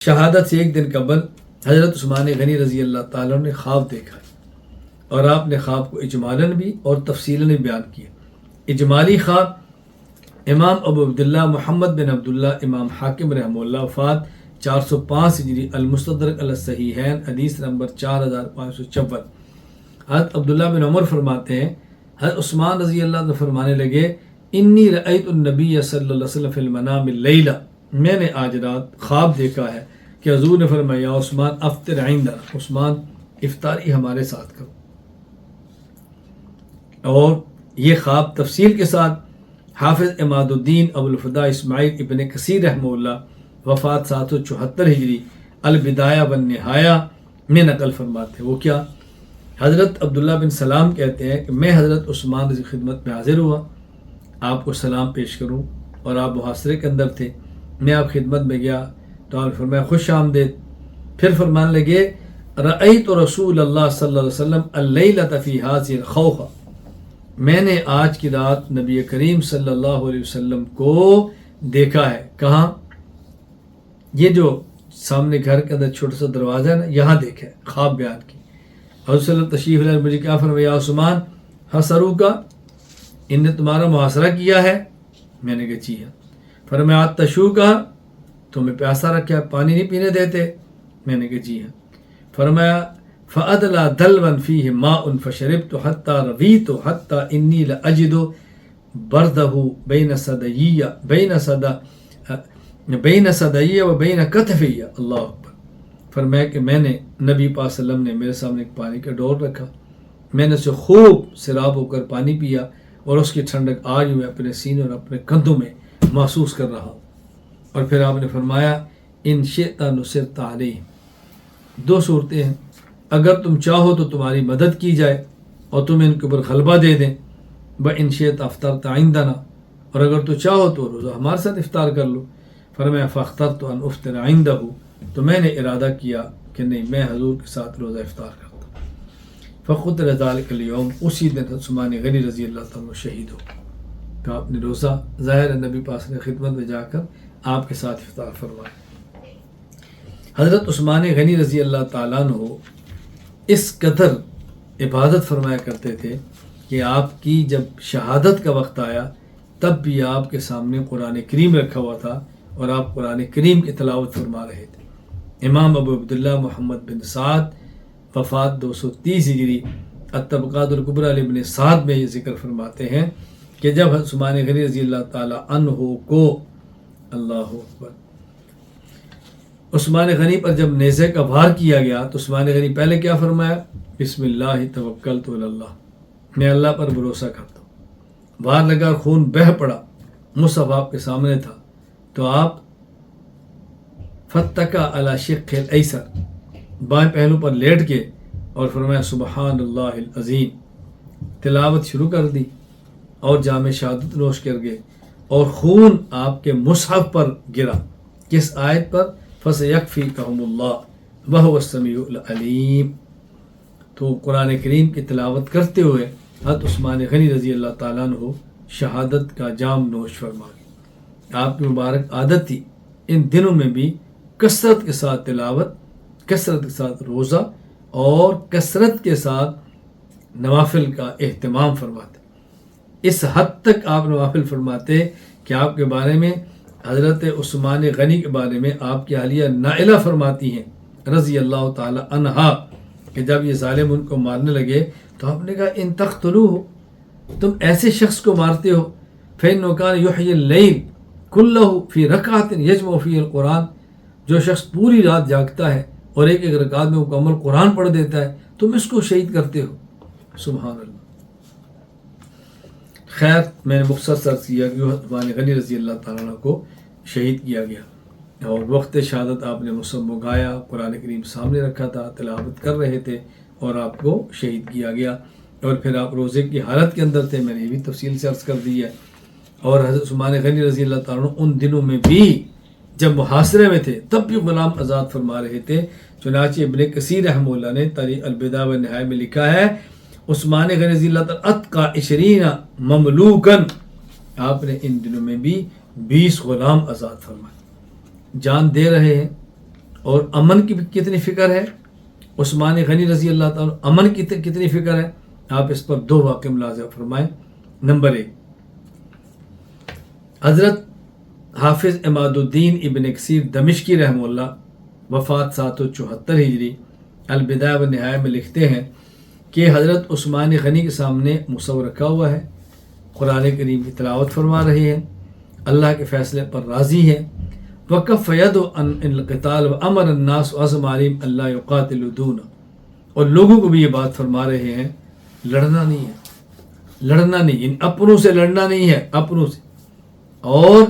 شہادت سے ایک دن قبل حضرت عثمان غنی رضی اللہ تعالیٰ نے خواب دیکھا اور آپ نے خواب کو اجمالاً بھی اور تفصیلاً بھی بیان کیا۔ اجمالی خواب امام ابو عبداللہ محمد بن عبداللہ امام حاکم رحمہ اللہ وفات 405 ہجری المستدرک علی الصحیحین حدیث نمبر 4556۔ حضرت عبداللہ بن عمر فرماتے ہیں حضرت عثمان رضی اللہ عنہ فرمانے لگے انی رأیت النبی صلی اللہ علیہ وسلم فی المنام اللیلہ، میں نے آج رات خواب دیکھا ہے کہ حضور نے فرمایا یا عثمان افطر عندنا، عثمان افطاری ہمارے ساتھ کرو۔ اور یہ خواب تفصیل کے ساتھ حافظ عماد الدین ابو الفدا اسماعیل ابن کثیر رحمہ اللہ وفات 774 ہجری البدایہ والنہایہ میں نقل فرماتے ہیں۔ وہ کیا؟ حضرت عبداللہ بن سلام کہتے ہیں کہ میں حضرت عثمان کی خدمت میں حاضر ہوا، آپ کو سلام پیش کروں، اور آپ محاصرے کے اندر تھے۔ میں آپ خدمت میں گیا تو آپ نے فرمایا خوش آمدید۔ پھر فرمانے لگے رأیت رسول اللہ صلی اللہ علیہ وسلم اللیلۃ فی ھذہ الخوخہ، میں نے آج کی رات نبی کریم صلی اللہ علیہ وسلم کو دیکھا ہے۔ کہاں؟ یہ جو سامنے گھر کے اندر چھوٹا سا دروازہ ہے نا، یہاں دیکھا ہے، خواب بیان کی۔ حضرت صلی اللہ علیہ وسلم تشریف لائے، مجھے کیا فرمایا یا عثمان حسروکا، ان نے تمہارا محاصرہ کیا ہے؟ میں نے کہا جی ہاں۔ فرمایا تشوکا، تمہیں پیاسا رکھا ہے، پانی نہیں پینے دیتے؟ میں نے کہا جی ہاں۔ فرمایا فأدلى دلوا فيه ماء فشربت حتى رضيت حتى إني لأجد برده بين صدي وبين كتفي۔ اللہ اکبر۔ فرمایا کہ میں نے نبی پاک صلی اللہ علیہ وسلم نے میرے سامنے ایک پانی کا ڈور رکھا، میں نے اسے خوب سیراب ہو کر پانی پیا، اور اس کی ٹھنڈک آج میں اپنے سینے اور اپنے کندھوں میں محسوس کر رہا ہوں۔ اور پھر آپ نے فرمایا ان شئت نصرت علیہم، دو صورتیں ہیں، اگر تم چاہو تو تمہاری مدد کی جائے اور تم ان کے اوپر غلبہ دے دیں، وَإِن شئت افطرت عندنا، اور اگر تو چاہو تو روزہ ہمارے ساتھ افطار کر لو۔ فرمایا فاخترت ان افطر عندہ، تو میں نے ارادہ کیا کہ نہیں، میں حضور کے ساتھ روزہ افطار کرتا ہوں۔ فقتل ذلک اليوم، اسی دن عثمان غنی رضی اللہ تعالیٰ شہید ہو۔ تو آپ نے روزہ ظاہر نبی پاک نے خدمت میں جا کر آپ کے ساتھ افطار فرمایا۔ حضرت عثمان غنی رضی اللہ تعالیٰ عنہ اس قدر عبادت فرمایا کرتے تھے کہ آپ کی جب شہادت کا وقت آیا تب بھی آپ کے سامنے قرآن کریم رکھا ہوا تھا اور آپ قرآن کریم کی تلاوت فرما رہے تھے۔ امام ابو عبداللہ محمد بن سعد وفات 230 ہجری الطبقات الکبریٰ لابن سعد میں یہ ذکر فرماتے ہیں کہ جب عثمان غنی رضی اللہ تعالیٰ عنہ کو، اللہ اکبر، عثمان غنی پر جب نیزے کا وار کیا گیا تو عثمان غنی پہلے کیا فرمایا؟ بسم اللہ توکلت علی اللہ، میں اللہ پر بھروسہ کرتا ہوں۔ وار لگا، خون بہہ پڑا، مصحف آپ کے سامنے تھا، تو آپ فتکا علی شق الایسر، بائیں پہلو پر لیٹ کے اور فرمایا سبحان اللہ العظیم، تلاوت شروع کر دی اور جام شہادت نوش کر گئے، اور خون آپ کے مصحف پر گرا۔ کس آیت پر؟ فَسَيَكْفِيكَهُمُ اللَّهُ وَهُوَ السَّمِيعُ الْعَلِيمُ۔ تو قرآن کریم کی تلاوت کرتے ہوئے حضرت عثمان غنی رضی اللہ تعالیٰ عنہ شہادت کا جام نوش فرما گئے۔ آپ کی مبارک عادت تھی ان دنوں میں بھی کثرت کے ساتھ تلاوت، کثرت کے ساتھ روزہ اور کثرت کے ساتھ نوافل کا اہتمام فرماتے۔ اس حد تک آپ نوافل فرماتے کہ آپ کے بارے میں حضرت عثمان غنی کے بارے میں آپ کی اہلیہ نائلہ فرماتی ہیں رضی اللہ تعالی عنہا کہ جب یہ ظالم ان کو مارنے لگے تو آپ نے کہا ان تقتلوہ، تم ایسے شخص کو مارتے ہو، فإنہ کان یحیی اللیل کلہ فی رکعۃ یجمع فیہ القرآن، جو شخص پوری رات جاگتا ہے اور ایک ایک رکعت میں مکمل قرآن پڑھ دیتا ہے، تم اس کو شہید کرتے ہو۔ سبحان اللہ۔ خیر، میں نے مختصر کیا کہ عثمان غنی رضی اللہ تعالیٰ عنہ کو شہید کیا گیا، اور وقت شہادت آپ نے مصحف گایا، قرآن کریم سامنے رکھا تھا، تلاوت کر رہے تھے، اور آپ کو شہید کیا گیا۔ اور پھر آپ روزے کی حالت کے اندر تھے، میں نے یہ بھی تفصیل سے عرض کر دی ہے۔ اور حضرت عثمان غنی رضی اللہ تعالیٰ عنہ ان دنوں میں بھی جب محاصرے میں تھے تب بھی غلام آزاد فرما رہے تھے۔ چنانچہ ابن کثیر رحمہ اللہ نے تاریخ البدایہ والنہایہ میں لکھا ہے عثمان غنی رضی اللہ تعالیٰ اتقى 20 مملوکن، آپ نے ان دنوں میں بھی 20 غلام آزاد فرمائے۔ جان دے رہے ہیں اور امن کی بھی کتنی فکر ہے عثمان غنی رضی اللہ تعالیٰ، امن کی کتنی فکر ہے. آپ اس پر 2 واقعہ ملاحظہ فرمائیں. نمبر 1، حضرت حافظ عماد الدین ابن کثیر دمشقی رحمہ اللہ وفات 774 ہجری البدایہ و نہایہ میں لکھتے ہیں کہ حضرت عثمان غنی کے سامنے مصور رکھا ہوا ہے، قرآن کریم کی تلاوت فرما رہے ہیں، اللہ کے فیصلے پر راضی ہیں. وَكَفَّ يَدُ عَنْ الْقِتَالِ وَأَمَرَ النَّاسُ وَعَزَمَ عَلَيْهِمْ أَلَّا يُقَاتِلُوا دُونَ، اور لوگوں کو بھی یہ بات فرما رہے ہیں لڑنا نہیں ہے، لڑنا نہیں، ان اپنوں سے لڑنا نہیں ہے، اپنوں سے. اور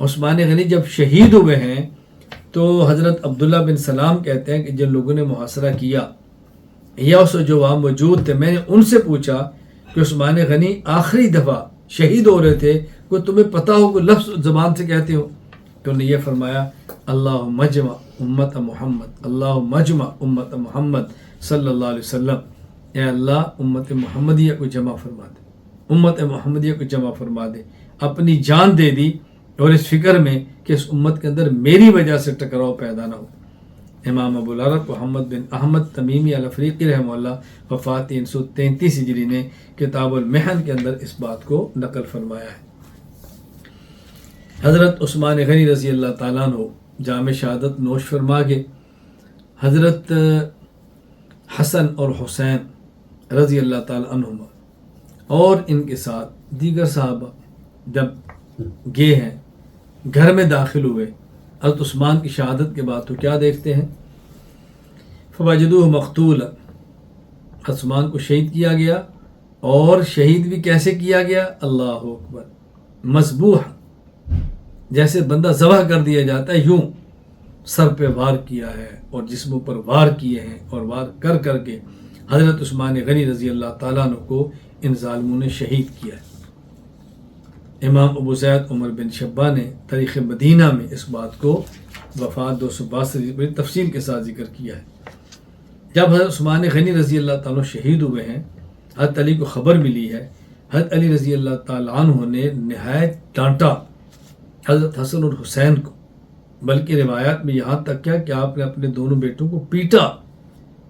عثمان غنی جب شہید ہوئے ہیں تو حضرت عبداللہ بن سلام کہتے ہیں کہ جن لوگوں نے محاصرہ کیا یا اس جو وہاں موجود تھے، میں نے ان سے پوچھا کہ عثمان غنی آخری دفعہ شہید ہو رہے تھے، کوئی تمہیں پتہ ہو، کوئی لفظ زبان سے کہتے ہو؟ تو انہوں نے یہ فرمایا اللہم مجمع امت محمد، اللہم مجمع امت محمد صلی اللہ علیہ وسلم، اے اللہ امت محمدیہ کو جمع فرما دے، امت محمدیہ کو جمع فرما دے. اپنی جان دے دی اور اس فکر میں کہ اس امت کے اندر میری وجہ سے ٹکراؤ پیدا نہ ہو. امام ابو العرب محمد بن احمد تمیمی الافریقی رحمہ اللہ وفات 333 ہجری نے کتاب المحن کے اندر اس بات کو نقل فرمایا ہے. حضرت عثمان غنی رضی اللہ تعالیٰ عنہ جام شہادت نوش فرما کے حضرت حسن اور حسین رضی اللہ تعالیٰ عنہما اور ان کے ساتھ دیگر صحابہ جب گئے ہیں، گھر میں داخل ہوئے، حضرت عثمان کی شہادت کے بعد تو کیا دیکھتے ہیں؟ فوجدوہ مقتولا، عثمان کو شہید کیا گیا. اور شہید بھی کیسے کیا گیا؟ اللہ اکبر، مذبوح، جیسے بندہ ذبح کر دیا جاتا ہے یوں سر پہ وار کیا ہے اور جسموں پر وار کیے ہیں، اور وار کر کر کے حضرت عثمان غنی رضی اللہ تعالیٰ عنہ کو ان ظالموں نے شہید کیا ہے. امام ابو زید عمر بن شبہ نے تاریخ مدینہ میں اس بات کو وفات 262 بڑی تفصیل کے ساتھ ذکر کیا ہے. جب حضرت عثمان غنی رضی اللہ تعالیٰ شہید ہوئے ہیں، حضرت علی کو خبر ملی ہے. حضرت علی رضی اللہ تعالیٰ عنہ نے نہایت ڈانٹا حضرت حسن اور حسین کو، بلکہ روایات میں یہاں تک کیا کہ آپ نے اپنے دونوں بیٹوں کو پیٹا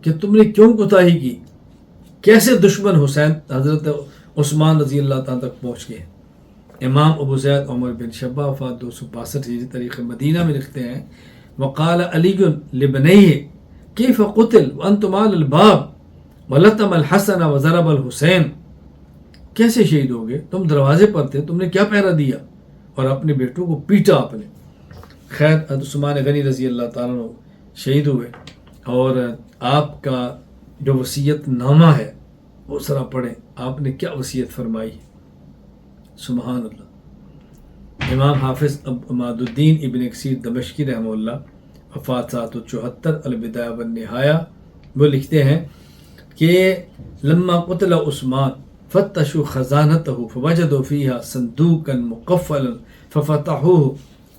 کہ تم نے کیوں کوتاہی کی، کیسے دشمن حسین حضرت عثمان رضی اللہ تعالیٰ تک پہنچ گئے. امام ابو زید عمر بن شبہ وفات 262 ہجری تاریخ مدینہ میں لکھتے ہیں وقال علی لبنیہ کیف قتل وانتم علی الباب ولطم الحسن وضرب الحسین، کیسے شہید ہو گئے؟ تم دروازے پر تھے، تم نے کیا پہرا دیا اور اپنے بیٹوں کو پیٹا آپ نے. خیر حضرت عثمان غنی رضی اللہ تعالیٰ عنہ شہید ہوئے، اور آپ کا جو وصیت نامہ ہے وہ ذرا پڑھیں، آپ نے کیا وصیت فرمائی. سبحان اللہ. امام حافظ عماد الدین ابن کثیر دمشقی رحمہ اللہ وفات 774 البدایہ والنہایہ وہ لکھتے ہیں کہ لما قتل عثمان فتشوا خزانتہ فوجدوا فیہا صندوقا مقفلا ففتحوہ.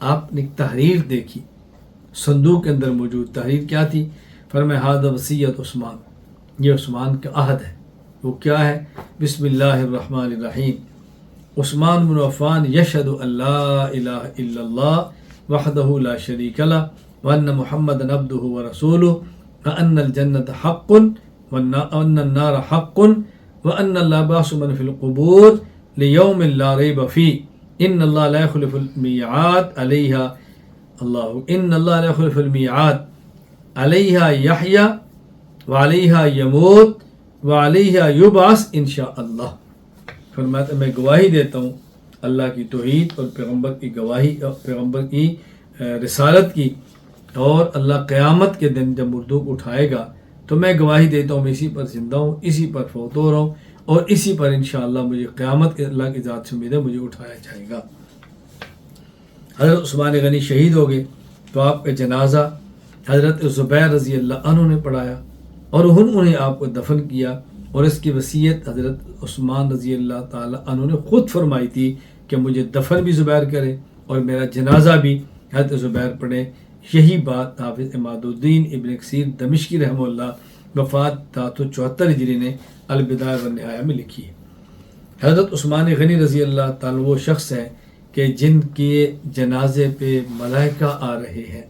آپ نے تحریر دیکھی، صندوق کے اندر موجود تحریر کیا تھی؟ فرمایا ھذا وصیت عثمان، یہ عثمان کا عہد ہے. وہ کیا ہے؟ بسم اللہ الرحمن الرحیم. عثمان بن عفان یشہد ان لا الہ الا اللہ وحدہ لا شریک لہ وان محمدا عبدہ ورسولہ وان الجنۃ حق وان النار حق وان اللہ باعث من فی القبور لیوم لا ریب فیہ ان اللہ لا یخلف المیعاد علیہا ان اللہ لا یخلف المیعاد علیہا یحیی وعلیہا یموت وعلیہا یبعث انشاء اللہ. فرماتا میں گواہی دیتا ہوں اللہ کی توحید اور پیغمبر کی گواہی، پیغمبر کی رسالت کی، اور اللہ قیامت کے دن جب مردوں کو اٹھائے گا تو میں گواہی دیتا ہوں میں اسی پر زندہ ہوں، اسی پر فوت ہو رہا ہوں، اور اسی پر انشاءاللہ مجھے قیامت کے اللہ کی ذات سے امید ہے مجھے اٹھایا جائے گا. حضرت عثمان غنی شہید ہو گئے تو آپ کا جنازہ حضرت زبیر رضی اللہ عنہ نے پڑھایا اور انہوں نے آپ کو دفن کیا. اور اس کی وصیت حضرت عثمان رضی اللہ تعالی عنہ نے خود فرمائی تھی کہ مجھے دفن بھی زبیر کرے اور میرا جنازہ بھی حضرت زبیر پڑھے. یہی بات حافظ عماد الدین ابن کثیر دمشقی رحمہ اللہ وفات 774 ہجری نے البدایہ والنہایہ میں لکھی ہے. حضرت عثمان غنی رضی اللہ تعالی وہ شخص ہے کہ جن کے جنازے پہ ملائکہ آ رہے ہیں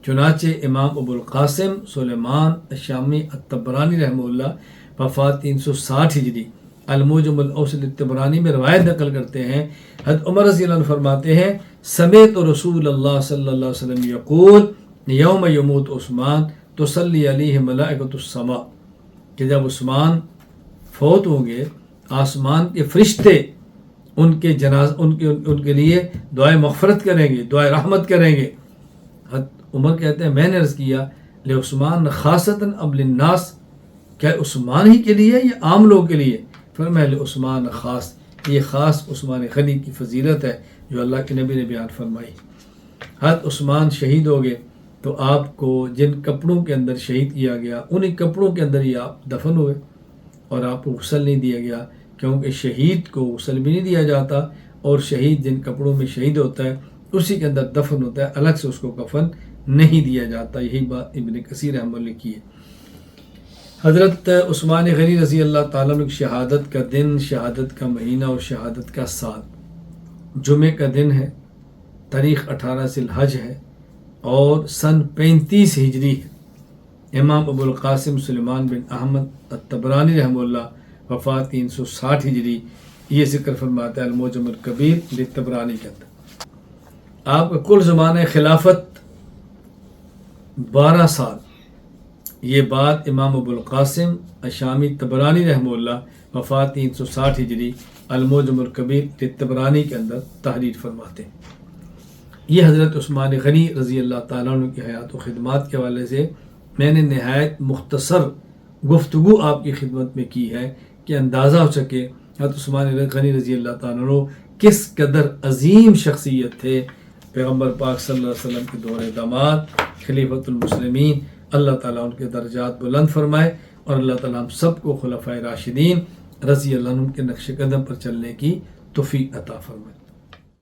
چنانچہ امام ابو القاسم سلیمان الشامی الطبرانی رحمہ اللہ وفات 360 ہجری المعجم الاوسط الطبرانی میں روایت نقل کرتے ہیں، حضرت عمر رضی اللہ عنہ فرماتے ہیں سمعت رسول اللہ صلی اللہ علیہ وسلم یقول یوم یموت عثمان تصلی علیہ ملائکۃ السماء، کہ جب عثمان فوت ہوں گے آسمان کے فرشتے ان کے لیے دعائے مغفرت کریں گے، دعائے رحمت کریں گے۔ حضرت عمر کہتے ہیں میں نے عرض کیا لعثمان خاصتاً ام للناس، کیا عثمان ہی کے لیے یا عام لوگوں کے لیے؟ فرمایا لعثمان خاص، یہ خاص عثمان غنی کی فضیلت ہے جو اللہ کے نبی نے بیان فرمائی۔ حضرت عثمان شہید ہو گئے تو آپ کو جن کپڑوں کے اندر شہید کیا گیا انہی کپڑوں کے اندر ہی آپ دفن ہوئے، اور آپ کو غسل نہیں دیا گیا، کیونکہ شہید کو غسل بھی نہیں دیا جاتا، اور شہید جن کپڑوں میں شہید ہوتا ہے اسی کے اندر دفن ہوتا ہے، الگ سے اس کو کفن نہیں دیا جاتا۔ یہی بات ابن کثیر رحمہ اللہ کی ہے۔ حضرت عثمان غنی رضی اللہ تعالیٰ عنہ کی شہادت کا دن، شہادت کا مہینہ اور شہادت کا سال جمعے کا دن ہے، تاریخ 18 ذی الحج ہے اور سن 35 ہجری ہے۔ امام ابو القاسم سلیمان بن احمد الطبرانی رحمہ اللہ وفات 360 ہجری یہ ذکر فرماتا ہے المعجم الکبیر للطبرانی کے اندر۔ آپ کا کل زمانہ خلافت 12 سال، یہ بات امام ابو القاسم الشامی طبرانی رحمہ اللہ وفات 360 ہجری المعجم الکبیر للطبرانی کے اندر تحریر فرماتے ہیں۔ یہ حضرت عثمان غنی رضی اللہ تعالیٰ عنہ کی حیات و خدمات کے حوالے سے میں نے نہایت مختصر گفتگو آپ کی خدمت میں کی ہے کہ اندازہ ہو سکے حضرت عثمان غنی رضی اللہ تعالیٰ عنہ کس قدر عظیم شخصیت تھے، پیغمبر پاک صلی اللہ علیہ وسلم کے دور داماد خلیفۃ المسلمین۔ اللہ تعالیٰ ان کے درجات بلند فرمائے، اور اللہ تعالیٰ ہم سب کو خلفائے راشدین رضی اللہ عنہ کے نقش قدم پر چلنے کی توفیق عطا فرمائے۔